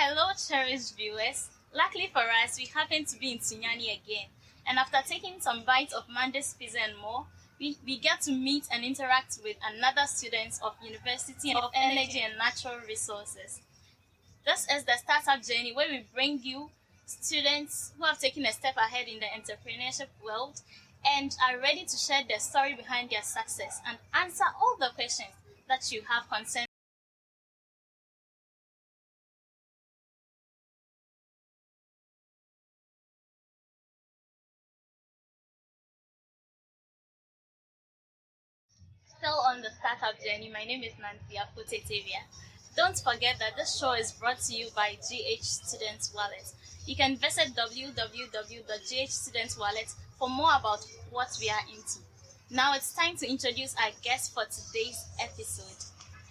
Hello, cherished viewers. Luckily for us, we happen to be in Sunyani again. And after taking some bites of Monday's pizza and more, we get to meet and interact with another student of University of Energy and Natural Resources. This is the Startup Journey, where we bring you students who have taken a step ahead in the entrepreneurship world and are ready to share the story behind their success and answer all the questions that you have concerning. Still on the Startup Journey, my name is Nancy Afotey Tawiah. Don't forget that this show is brought to you by GH Students Wallet. You can visit www.ghstudentswallet for more about what we are into. Now it's time to introduce our guest for today's episode,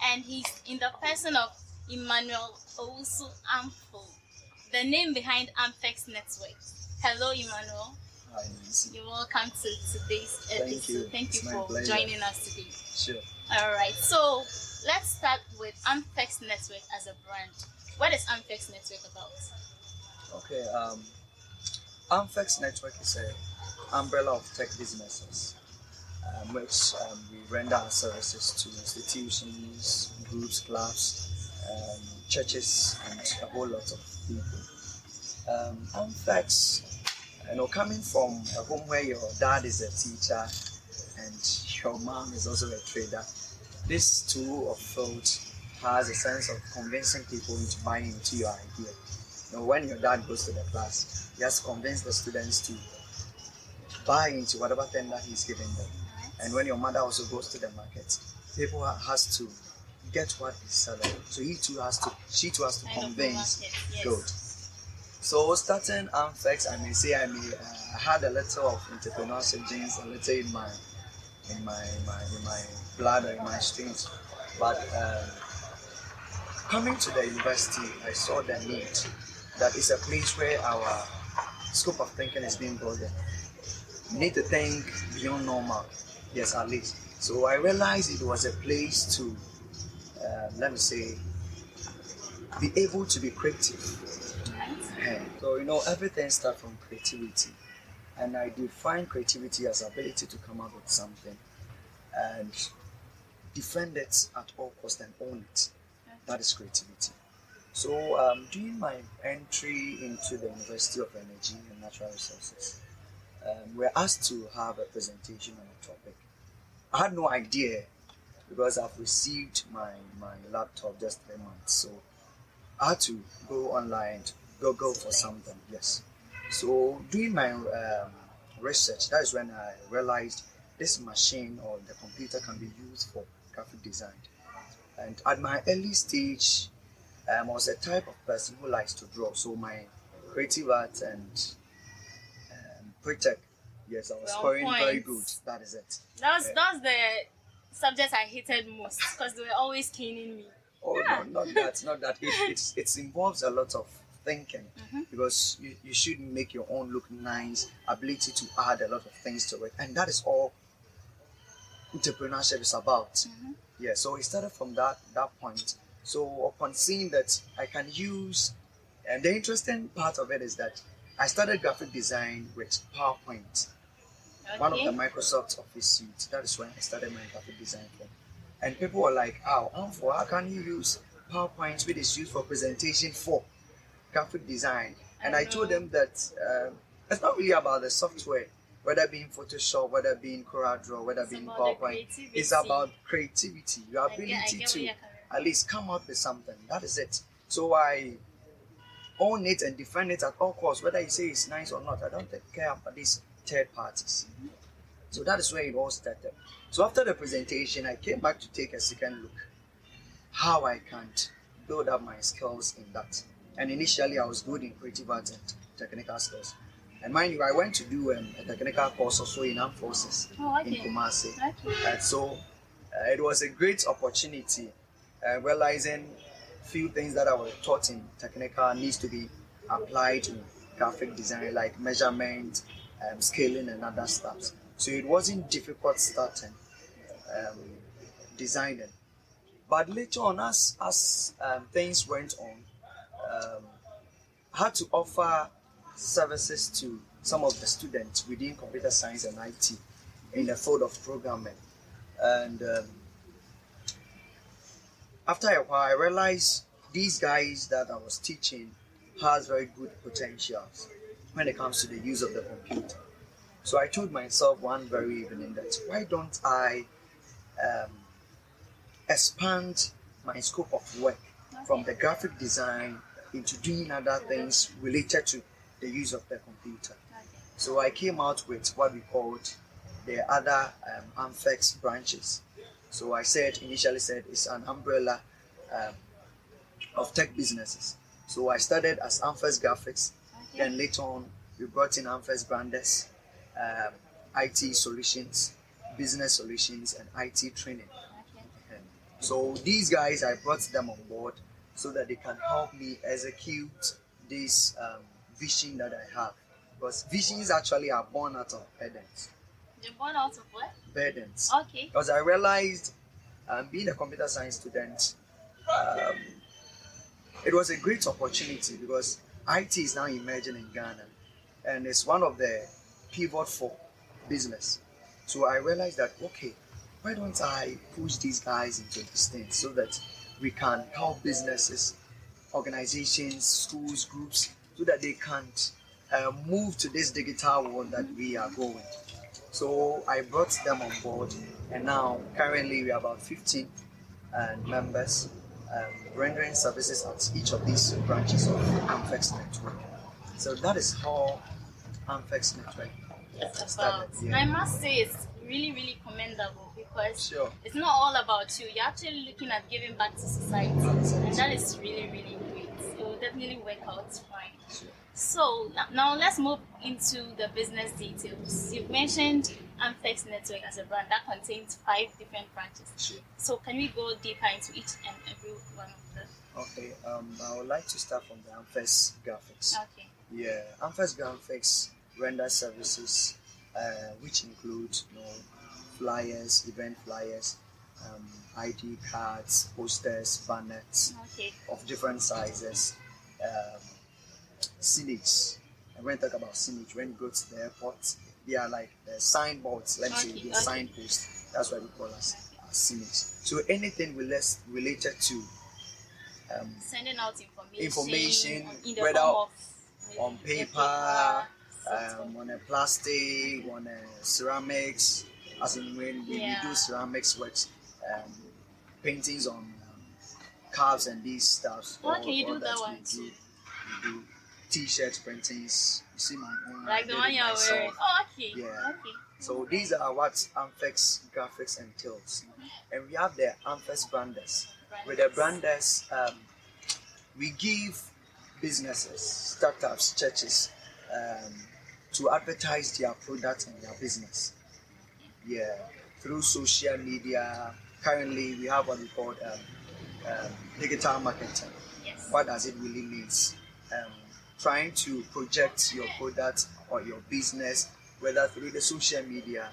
and he's in the person of Emmanuel Owusu Amful, the name behind Amfex Network. Hello, Emmanuel. Hi, Nancy. You're welcome to today's episode. Thank you for joining us today. Sure. All right. So let's start with Amfex Network as a brand. What is Amfex Network about? Okay. Amfex Network is an umbrella of tech businesses, which we render our services to institutions, groups, clubs, churches, and a whole lot of people. Amfex, coming from a home where your dad is a teacher and your mom is also a trader, this tool of thought has a sense of convincing people into buying into your idea. When your dad goes to the class, he has to convince the students to buy into whatever thing that he's giving them. And when your mother also goes to the market, people has to get what he's selling. So she too has to convince. Yes. Good. So starting Amfex, I may say I had a little of entrepreneurship genes, a little in my blood or in my streams. But coming to the university, I saw the need that is a place where our scope of thinking is being broadened. We need to think beyond normal, yes, at least. So I realized it was a place to, be able to be creative. So everything starts from creativity, and I define creativity as ability to come up with something and defend it at all costs and own it. That is creativity. So during my entry into the University of Energy and Natural Resources, we're asked to have a presentation on a topic. I had no idea because I've received my laptop just 3 months, so I had to go online to Google for something. Yes. So doing my research, that is when I realized this machine or the computer can be used for graphic design. And at my early stage, I was a type of person who likes to draw. So my creative art and pre-tech, yes, I was scoring very good. That is it. That was the subject I hated most because they were always caning me. Oh, yeah. No, not that. It involves a lot of thinking, because you should make your own look nice, ability to add a lot of things to it, and that is all entrepreneurship is about. Yeah, so it started from that point. So upon seeing that I can use, and the interesting part of it is that I started graphic design with PowerPoint, one of the Microsoft Office suites. That is when I started my graphic design form. And people were like, how can you use PowerPoint, which is used for presentation for graphic design? And I told them that it's not really about the software, whether being Photoshop, whether being CorelDRAW, whether being PowerPoint. It's about creativity, your ability to at least come up with something. That is it. So I own it and defend it at all costs, whether you say it's nice or not. I don't care about these third parties. So that is where it all started. So after the presentation, I came back to take a second look how I can build up my skills in that. And initially, I was good in creative arts and technical skills. And mind you, I went to do a technical course also in armed forces in Kumasi. And so it was a great opportunity, realizing few things that I was taught in technical needs to be applied in graphic design, like measurement, scaling, and other stuff. So it wasn't difficult starting designing. But later on, as things went on, had to offer services to some of the students within computer science and IT in the field of programming. And after a while, I realized these guys that I was teaching has very good potentials when it comes to the use of the computer. So I told myself one very evening that why don't I um, expand my scope of work from the graphic design into doing other things related to the use of the computer. So I came out with what we called the other Amfex branches. So I initially said it's an umbrella um, of tech businesses. So I started as Amfex Graphics, then later on we brought in Amfex Branders, um, IT solutions, business solutions, and IT training. So these guys, I brought them on board so that they can help me execute this vision that I have. Because visions actually are born out of burdens. They're born out of what? Burdens. Okay. Because I realized, being a computer science student, it was a great opportunity because IT is now emerging in Ghana, and it's one of the pivot for business. So I realized that, okay, why don't I push these guys into this thing so that we can help businesses, organizations, schools, groups, so that they can move to this digital world that we are going. So I brought them on board, and now currently we are about 15 members rendering services at each of these branches of Amfex Network. So that is how Amfex Network started. I must say it's really, really commendable because Sure. it's not all about you. You're actually looking at giving back to society, and that is really, really great. It will definitely work out fine. Sure. So now let's move into the business details. You've mentioned Amfex Network as a brand that contains 5 different branches. Sure. So can we go deeper into each and every one of them? Okay, I would like to start from the Amfex Graphics. Okay. Yeah, Amfex Graphics renders services which include flyers, event flyers, ID cards, posters, banners of different sizes, signage. And when I talk about signage, when you go to the airport, they are like the signboards, let's say the signpost. That's what we call as signage. So anything related to sending out information, in the whether form of on paper, on a plastic, on a ceramics, as in when we do ceramics works, paintings on carves and these stuff. Okay, you do that one too. We do t-shirt printings. You see my own. Like the one you're wearing. Oh, okay. Yeah. Okay. So these are what Amfex Graphics entails. And we have the Amfex Branders. With the Branders, we give businesses, startups, churches to advertise their product and their business. Yeah, through social media. Currently, we have what we call digital marketing. Yes. What does it really mean? Trying to project your product or your business, whether through the social media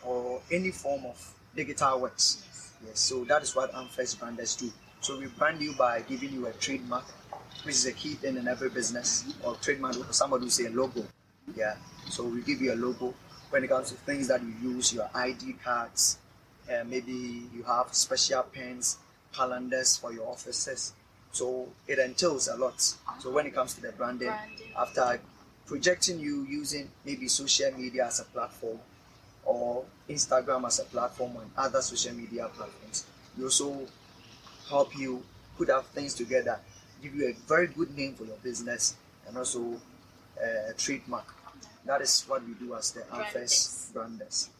or any form of digital works. Yes, so that is what Amfex Branders do. So we brand you by giving you a trademark, which is a key thing in every business, or trademark, somebody will say a logo. Yeah, so we give you a logo when it comes to things that you use, your ID cards, maybe you have special pens, calendars for your offices. So it entails a lot. So when it comes to the branding, after projecting you using maybe social media as a platform or Instagram as a platform and other social media platforms, we also help you put our things together, give you a very good name for your business and also a trademark. That is what we do as the Amfex Branders.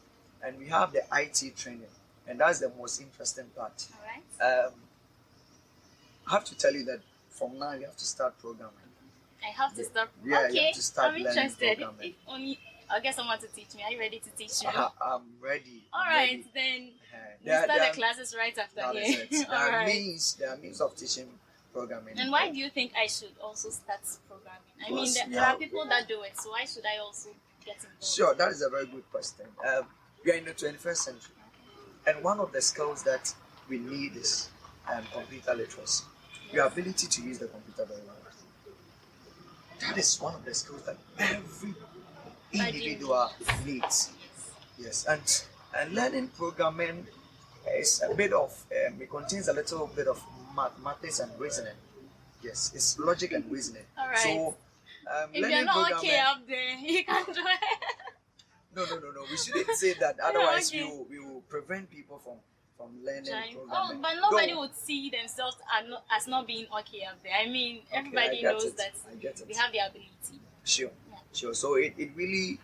And we have the IT training, and that's the most interesting part. All right. I have to tell you that from now you have to start programming. I have to start. Yeah, okay, you have to start I'm learning interested. programming. If only I'll get someone to teach me. Are you ready to teach me? I'm ready. All right, then we start the classes right after here. There are means of teaching programming. And why do you think I should also start programming? I mean, there are people that do it, so why should I also get involved? Sure, that is a very good question. We are in the 21st century, and one of the skills that we need is computer literacy. Your ability to use the computer very well. that is one of the skills that every individual needs. Yes, and learning programming is a bit of it contains a little bit of mathematics and reasoning. Yes, it's logic and reasoning. All right. So if learning you're not programming, okay up there, you can do it. No. We shouldn't say that. Otherwise, Okay. we will prevent people from learning Oh, programming. but nobody would see themselves as not being okay up there. I mean, everybody knows that we have the ability. Sure, Yeah. sure. So it really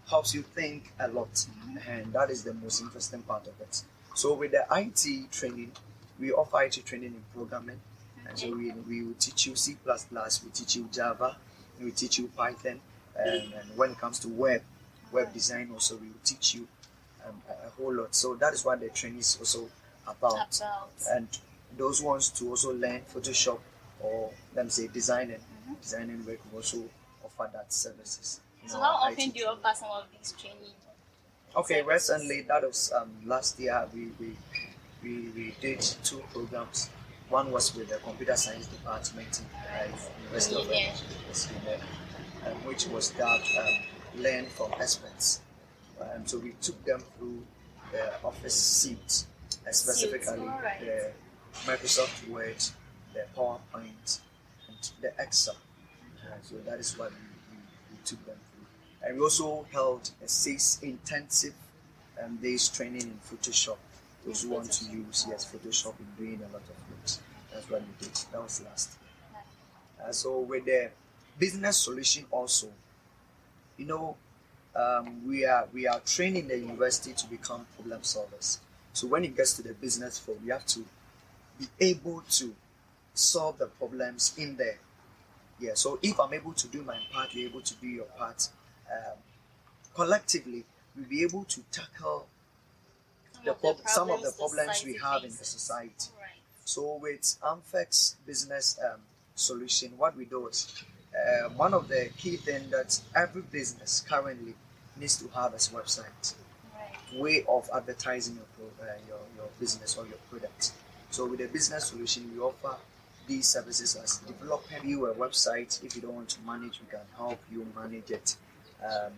helps you think a lot, and that is the most interesting part of it. So with the IT training, we offer IT training in programming, and so we will teach you C++, we teach you Java, we teach you Python, and when it comes to web design also, we will teach you a whole lot. So that is what the training is also about. And those ones to also learn Photoshop or let me say designing work, we also offer that services. So how often do you offer some of these training? Okay, recently, that was last year, we did 2 programs. One was with the computer science department in University of UENR, which was that learn from experts. So we took them through the Office suite, specifically the Microsoft Word, the PowerPoint, and the Excel. So that is what we took them through. And we also held a 6 intensive days training in Photoshop. Those who want to use Photoshop in doing a lot of things. That's what we did. That was last year. So with the business solution also, we are training the university to become problem solvers. So when it gets to the business field, we have to be able to solve the problems in there. Yeah. So if I'm able to do my part, you're able to do your part. Collectively, we'll be able to tackle some of the problems we have in the society. Right. So with Amfex business solution, what we do is one of the key things that every business currently needs to have is website, way of advertising your business or your product. So with the business solution, we offer these services as developing you a website. If you don't want to manage, we can help you manage it.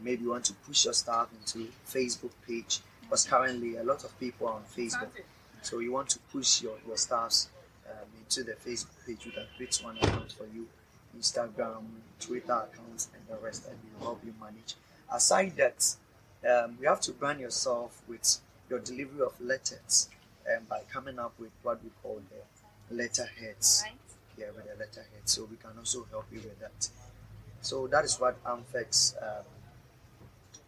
Maybe you want to push your staff into Facebook page, because currently a lot of people are on Facebook. So you want to push your staffs into the Facebook page, we can create one account for you, Instagram, Twitter accounts, and the rest, and we will help you manage. Aside that, you have to brand yourself with your delivery of letters by coming up with what we call the letterheads. Right. Yeah, with the letterhead. So we can also help you with that. So that is what Amfex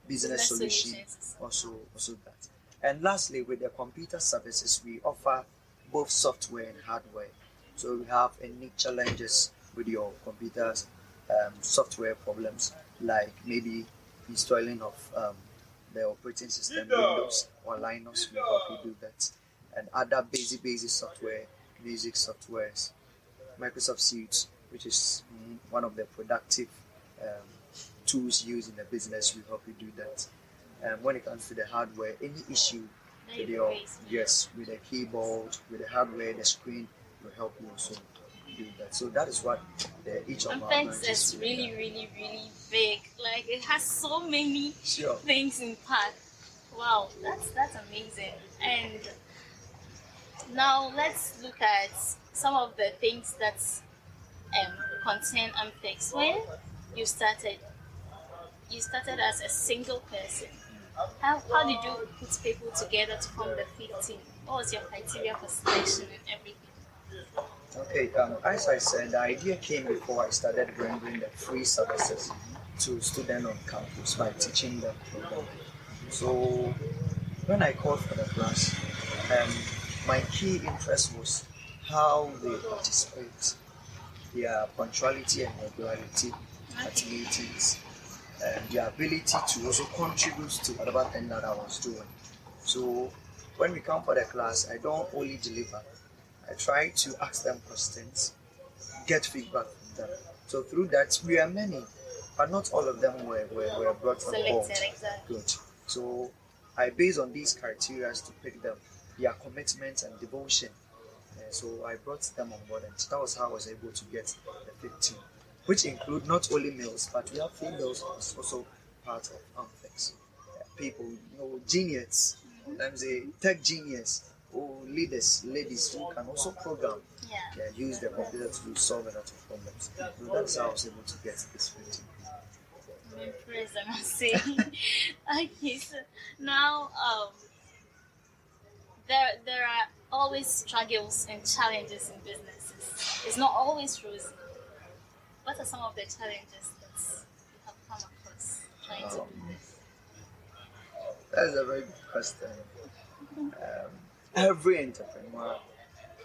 business solution also that. And lastly, with the computer services, we offer both software and hardware. So we have any challenges with your computers, software problems, like maybe installing of the operating system, Windows or Linux, we help you do that. And other basic software, music softwares, Microsoft Suite, which is one of the productive tools used in the business, we help you do that. When it comes to the hardware, any issue with with the keyboard, with the hardware, the screen, will help you also do that. So that is what each of our branches is really big. Like it has so many things in part. Wow, that's amazing. And now let's look at some of the things that concern Amfex. When you started as a single person. How did you put people together to form the fit team? What was your criteria for selection and everything? Okay, as I said, the idea came before I started rendering the free services to students on campus by teaching them programming. So when I called for the class, my key interest was how they participate, their punctuality and regularity activities, and the ability to also contribute to whatever thing that I was doing. So when we come for the class, I don't only deliver. I try to ask them questions, get feedback from them. So through that, we are many, but not all of them were brought on board. Exactly. Good. So I based on these criteria to pick them, their commitment and devotion. So I brought them on board, and that was how I was able to get the 15. which include not only males, but we have females also part of Amfex. People, genius, let me say tech genius, or leaders, ladies who can also program, use the computer to solve a lot of problems. So that's how I was able to get this 15. I'm impressed, I must say. Okay, so now there are always struggles and challenges in businesses. It's not always rosy. What are some of the challenges that you have come across trying to do this? That's a very good question. Every entrepreneur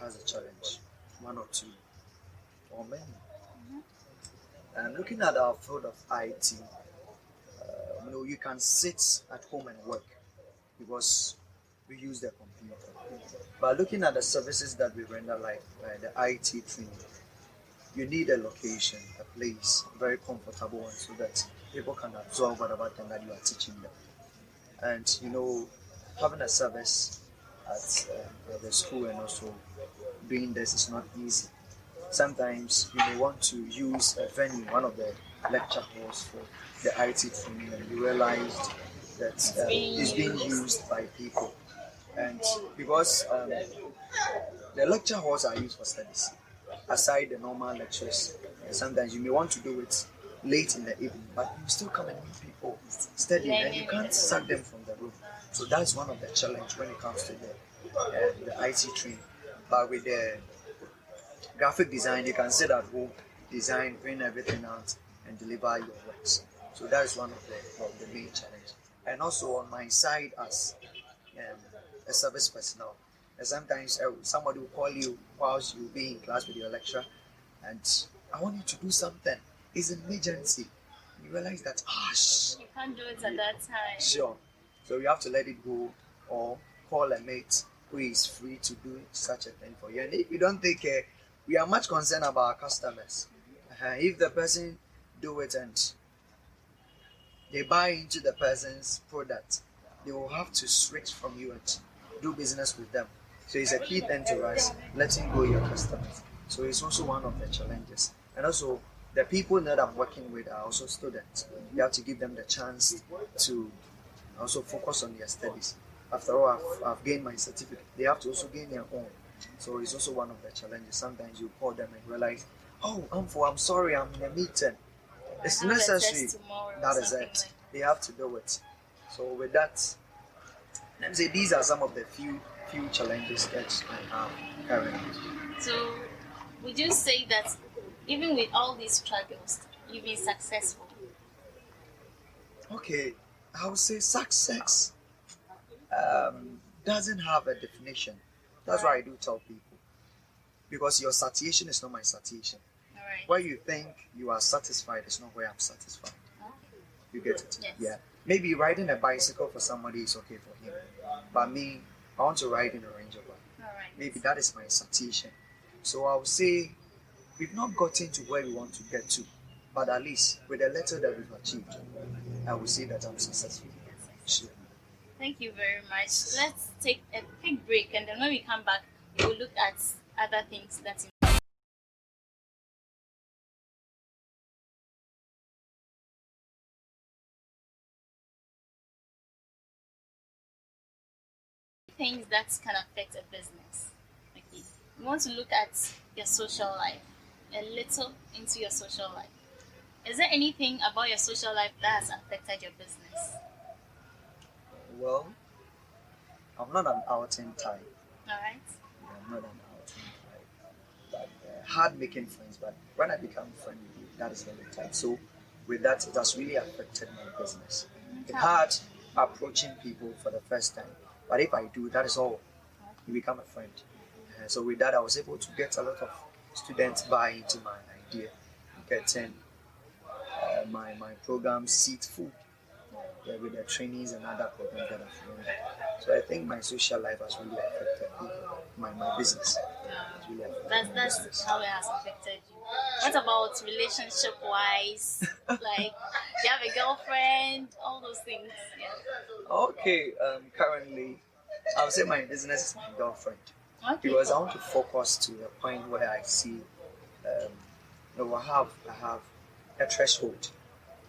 has a challenge, one or two, or many. And looking at our field of IT, you can sit at home and work because we use the computer. But looking at the services that we render, like the IT training, you need a location, a place, a very comfortable one, so that people can absorb whatever thing that you are teaching them. And having a service at the school and also doing this is not easy. Sometimes you may want to use a venue, one of the lecture halls for the IT training, and you realized that it's being used by people. And because the lecture halls are used for studies, aside the normal lectures, sometimes you may want to do it late in the evening, but you still come and meet people studying, and you can't sack them from the room. So that's one of the challenges when it comes to the IT training. But with the graphic design, you can sit at home, design, print everything out, and deliver your works. So that is one of the main challenges. And also on my side as a service personnel, and sometimes somebody will call you whilst you'll be in class with your lecturer, and I want you to do something. It's an emergency. You realize that, you can't do it at that time. Sure. So you have to let it go, or call a mate who is free to do such a thing for you. And if you don't take care, we are much concerned about our customers. If the person do it and they buy into the person's product, they will have to switch from you and do business with them. So it's a key thing to us, letting go your customers. So it's also one of the challenges. And also, the people that I'm working with are also students. You have to give them the chance to also focus on their studies. After all, I've gained my certificate. They have to also gain their own. So it's also one of the challenges. Sometimes you call them and realize, oh, I'm sorry, I'm in a meeting. It's necessary. That is it. They have to do it. So with that, let me say these are some of the few challenges that I have currently. So would you say that even with all these struggles, you've been successful? Okay, I would say success doesn't have a definition. That's why I do tell people. Because your satiation is not my satiation. Right. Where you think you are satisfied is not where I'm satisfied. You get it? Yes. Yeah. Maybe riding a bicycle for somebody is okay for him. But me, I want to ride in a Range Rover. Right. Maybe that is my satiation. So I would say we've not gotten to where we want to get to. But at least with the little that we've achieved, I would say that I'm successful. Sure. Thank you very much. Let's take a quick break, and then when we come back, we'll look at other things that things that can affect a business. Okay. We want to look at your social life, a little into your social life. Is there anything about your social life that has affected your business? Well, I'm not an outing type. Alright. I'm not an outing type. But hard making friends. But when I become friend with you, that is very tight. So with that, it has really affected my business. It's hard approaching people for the first time. But if I do, that is all. You become a friend. So with that, I was able to get a lot of students buy into my idea, getting my program seat full with the trainings and other programs that I've run. So I think my social life has really affected my business. It's really affected That's business. how it has affected you. What about relationship wise? Like, you have a girlfriend, all those things. Yeah. Okay, currently, I would say my business is my girlfriend. Okay. Because I want to focus to a point where I see No, I have a threshold.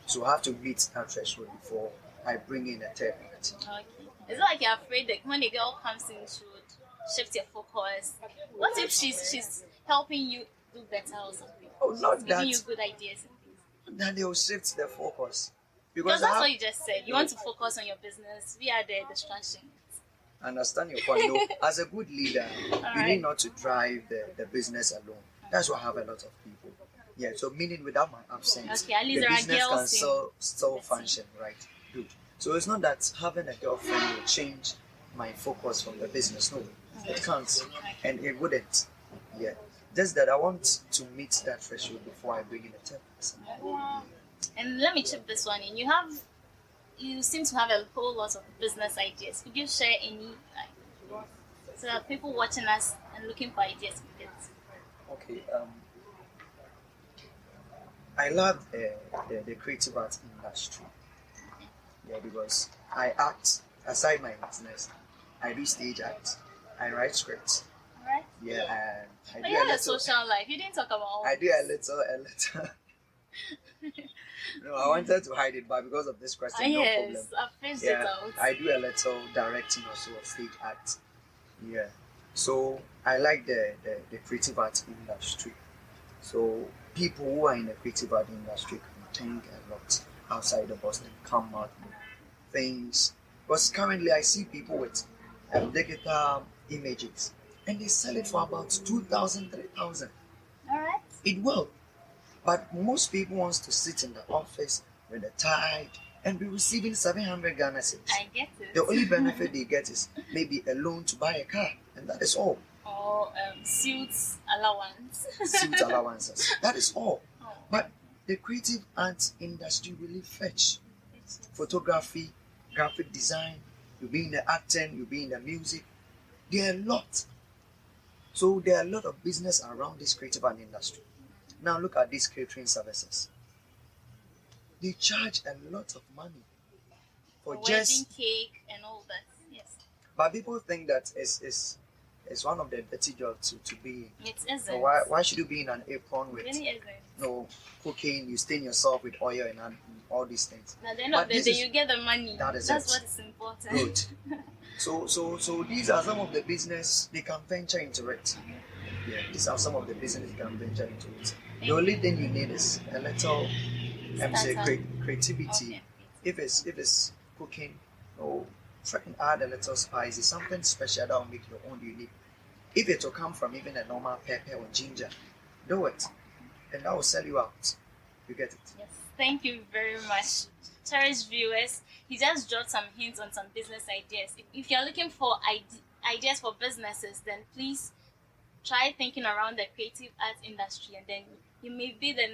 So I have to meet that threshold before I bring in a third party. Okay. Is it like you're afraid that when the girl comes in, she would shift your focus? What if she's helping you do better or something? Oh, not She's that. giving you good ideas and things. Then they will shift the focus. Because I that's have, what you just said. You want to focus on your business. We are the distraction. I understand your point. No, as a good leader, you right. need not to drive the business alone. That's why I have a lot of people. Yeah, so meaning without my absence, Okay, at least the there are business can girls still function, right? Good. So it's not that having a girlfriend will change my focus from the business. No, it can't, and it wouldn't. Yeah, just that I want to meet that threshold before I bring in a third person. And let me chip this one in. You seem to have a whole lot of business ideas. Could you share any, like, so that people watching us and looking for ideas can get? Okay. I love the creative arts industry. Yeah, because I act aside my business. I do stage acts. I write scripts. Alright. Yeah, and I But do you a have a little. social life. You didn't talk about all I do a little. No, I wanted to hide it, but because of this question, no problem. Yes, I've finished it Yeah, out. I do a little directing also of stage acts. Yeah, so I like the creative arts industry. So people who are in the creative art industry can think a lot outside the box and come out with things. Because currently I see people with digital images and they sell it for about 2,000, 3,000. Alright. It will. But most people wants to sit in the office with a tie and be receiving 700 Ghana cedis. I get it. The only benefit they get is maybe a loan to buy a car, and that is all. Or suits allowance. Suit allowances. That is all. Oh. But the creative arts industry really fetch. Photography, graphic design, you be in the acting, you be in the music. There are a lot. So there are a lot of business around this creative art industry. Now look at these catering services. They charge a lot of money for wedding cake and all that. Yes. But people think that it's one of the dirty jobs to be in. It isn't. So why should you be in an apron with really isn't. No cooking, you stain yourself with oil and all these things. At the end of the day, you get the money. That's what is important. Good. So these are some of the business they can venture into it. Yeah, these are some of the business you can venture into it. The only thing you need is a little creativity. Okay. If it's cooking, try and add a little spices, something special that will make your own unique. If it will come from even a normal pepper or ginger, do it, and that will sell you out. You get it? Yes. Thank you very much, cherished viewers. He just dropped some hints on some business ideas. If you're looking for ideas for businesses, then please try thinking around the creative arts industry, and then you may be the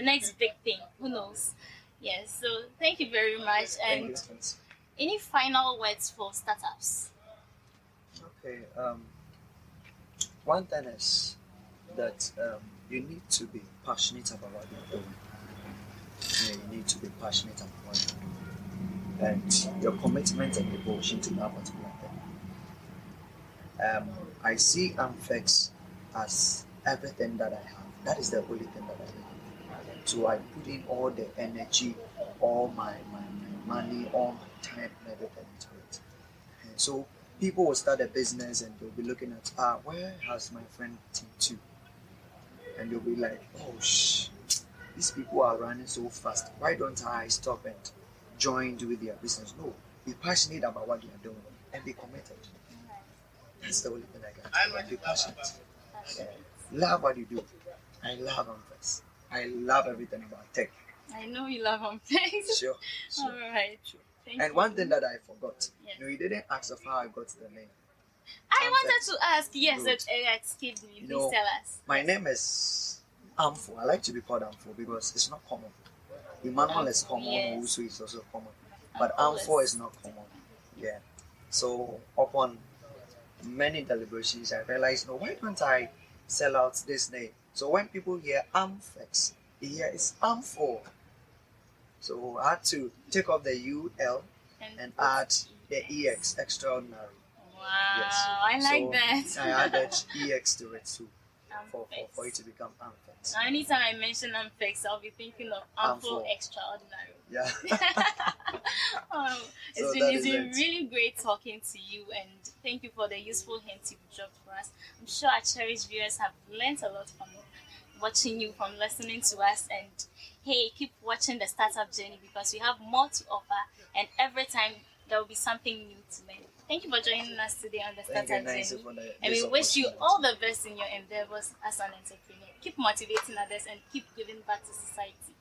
next big thing. Who knows? Yes. So thank you very much. And any final words for startups? Okay. One thing is that you need to be passionate about what you're doing. Yeah, you need to be passionate about what you're doing, and your commitment and devotion to that particular thing. I see Amfex as everything that I have. That is the only thing that I have. So I put in all the energy, all my money, all my time and everything into it. And so people will start a business and they'll be looking at, where has my friend T2? And they'll be like, oh, these people are running so fast. Why don't I stop and join with their business? No, be passionate about what you're doing and be committed. That's the only thing I can do. Be passionate. Yeah. Love what you do. I love Unfixed. I love everything about tech. I know you love Unfixed. Sure. All right. Thank you. One thing that I forgot. Yes. No, you didn't ask of how I got the name. I wanted to ask. Yes, it escaped me. Please tell us. My name is Amful. I like to be called Amful because it's not common. Emmanuel is common. Owusu is also common. But Amful is not common. Yeah. So upon many deliberations, I realized, no, why don't I sell out this name? So when people hear Amfex, they hear it's Amful. So I had to take off the UL and add the EX, extraordinary. Wow, yes. I like that. I added EX to it too. for it to become Amfex. Now, anytime I mention Unfixed, I'll be thinking of Amful Extraordinary. Yeah. It's been really great talking to you, and thank you for the useful hints you've dropped for us. I'm sure our cherished viewers have learned a lot from watching you, from listening to us, and hey, keep watching the startup journey because we have more to offer, and every time there will be something new to learn. Thank you for joining us today on the startup journey, and we wish you all the best in your endeavors as an entrepreneur. Keep motivating others and keep giving back to society.